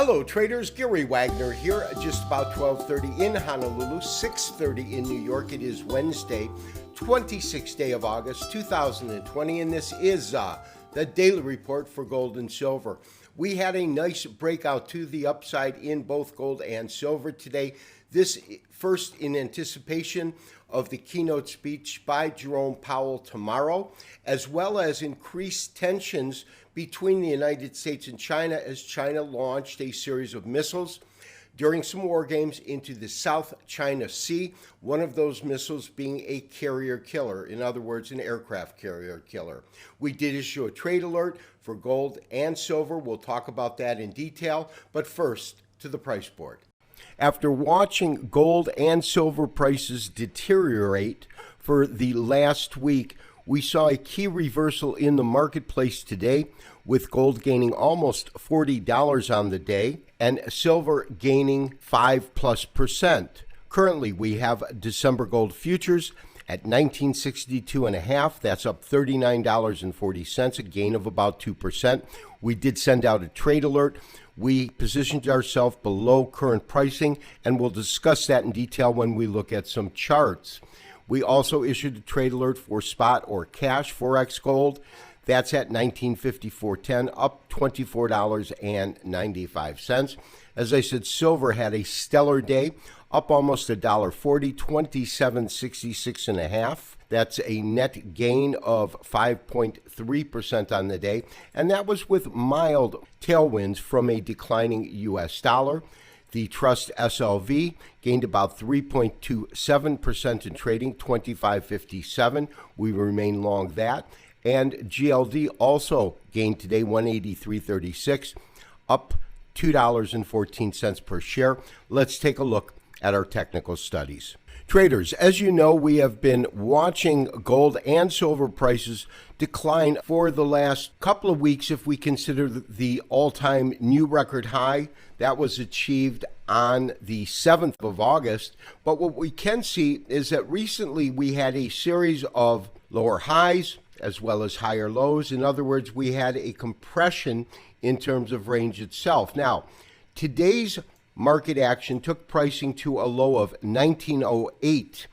Hello traders, Gary Wagner here, just about 12:30 in Honolulu, 6:30 in New York. It is Wednesday, 26th day of August, 2020, and this is the daily report for gold and silver. We had a nice breakout to the upside in both gold and silver today. This first in anticipation of the keynote speech by Jerome Powell tomorrow, as well as increased tensions between the United States and China as China launched a series of missiles during some war games into the South China Sea, one of those missiles being a carrier killer, in other words, an aircraft carrier killer. We did issue a trade alert for gold and silver. We'll talk about that in detail, but first to the price board. After watching gold and silver prices deteriorate for the last week, we saw a key reversal in the marketplace today, with gold gaining almost $40 on the day and silver gaining 5+%. Currently, we have December gold futures at 1962.5. That's up $39.40, a gain of about 2%. We did send out a trade alert. We positioned ourselves below current pricing, and we'll discuss that in detail when we look at some charts. We also issued a trade alert for spot or cash Forex gold. That's at 1954.10, up $24.95. As I said, silver had a stellar day, up almost $1.40, 27.66.5. That's a net gain of 5.3% on the day, and that was with mild tailwinds from a declining U.S. dollar. The Trust SLV gained about 3.27% in trading, 25.57. We remain long that. And GLD also gained today, 183.36, up $2.14 per share. Let's take a look at our technical studies. Traders, as you know, we have been watching gold and silver prices decline for the last couple of weeks if we consider the all-time new record high that was achieved on the 7th of August. But what we can see is that recently we had a series of lower highs as well as higher lows. In other words, we had a compression in terms of range itself. Now, today's market action took pricing to a low of 1908.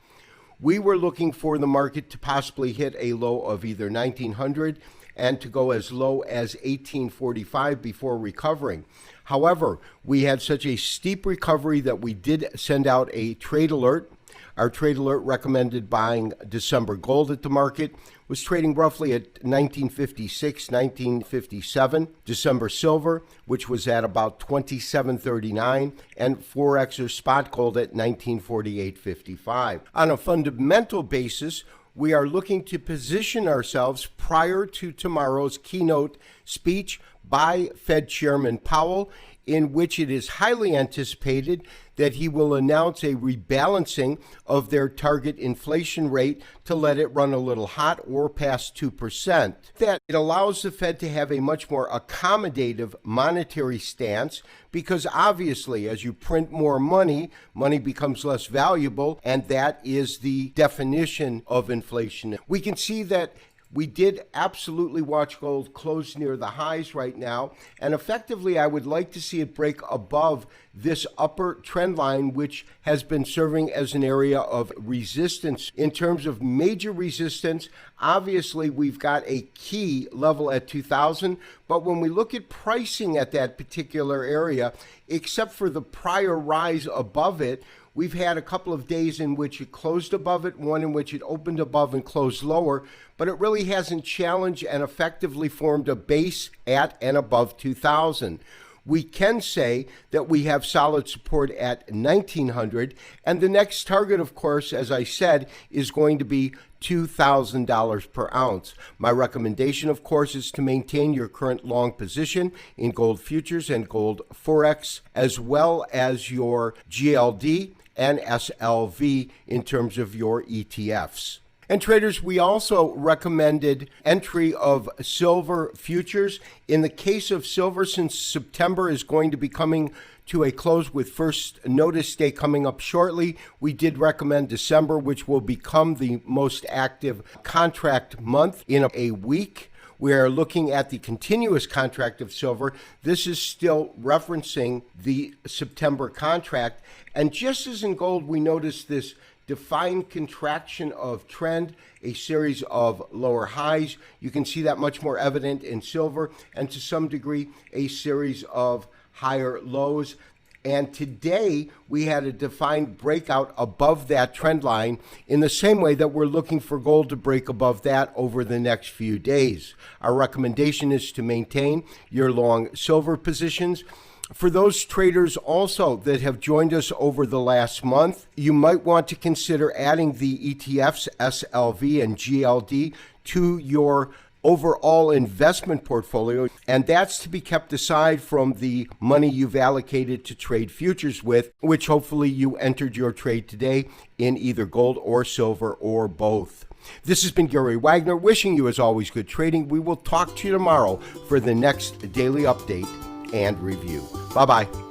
We were looking for the market to possibly hit a low of either 1900 and to go as low as 1845 before recovering. However, we had such a steep recovery that we did send out a trade alert. Our trade alert recommended buying December gold at the market, was trading roughly at 1956, 1957. December silver, which was at about 27.39, and Forex or spot gold at 1948.55. On a fundamental basis, we are looking to position ourselves prior to tomorrow's keynote speech by Fed Chairman Powell, in which it is highly anticipated that he will announce a rebalancing of their target inflation rate to let it run a little hot or past 2%. That it allows the Fed to have a much more accommodative monetary stance because obviously as you print more money, money becomes less valuable, and that is the definition of inflation. We can see that we did absolutely watch gold close near the highs right now, and effectively I would like to see it break above this upper trend line, which has been serving as an area of resistance. In terms of major resistance, obviously we've got a key level at 2000, but when we look at pricing at that particular area, except for the prior rise above it, we've had a couple of days in which it closed above it, one in which it opened above and closed lower, but it really hasn't challenged and effectively formed a base at and above 2000. We can say that we have solid support at 1900, and the next target, of course, as I said, is going to be $2,000 per ounce. My recommendation, of course, is to maintain your current long position in gold futures and gold Forex, as well as your GLD and SLV in terms of your ETFs. And traders, we also recommended entry of silver futures. In the case of silver, since September is going to be coming to a close with first notice day coming up shortly, we did recommend December, which will become the most active contract month in a week. We are looking at the continuous contract of silver. This is still referencing the September contract. And just as in gold, we notice this defined contraction of trend, a series of lower highs. You can see that much more evident in silver, and to some degree, a series of higher lows. And today, we had a defined breakout above that trend line in the same way that we're looking for gold to break above that over the next few days. Our recommendation is to maintain your long silver positions. For those traders also that have joined us over the last month, you might want to consider adding the ETFs SLV and GLD to your overall investment portfolio, and that's to be kept aside from the money you've allocated to trade futures with, which hopefully you entered your trade today in either gold or silver or both. This has been Gary Wagner, wishing you as always good trading. We will talk to you tomorrow for the next daily update and review. Bye-bye.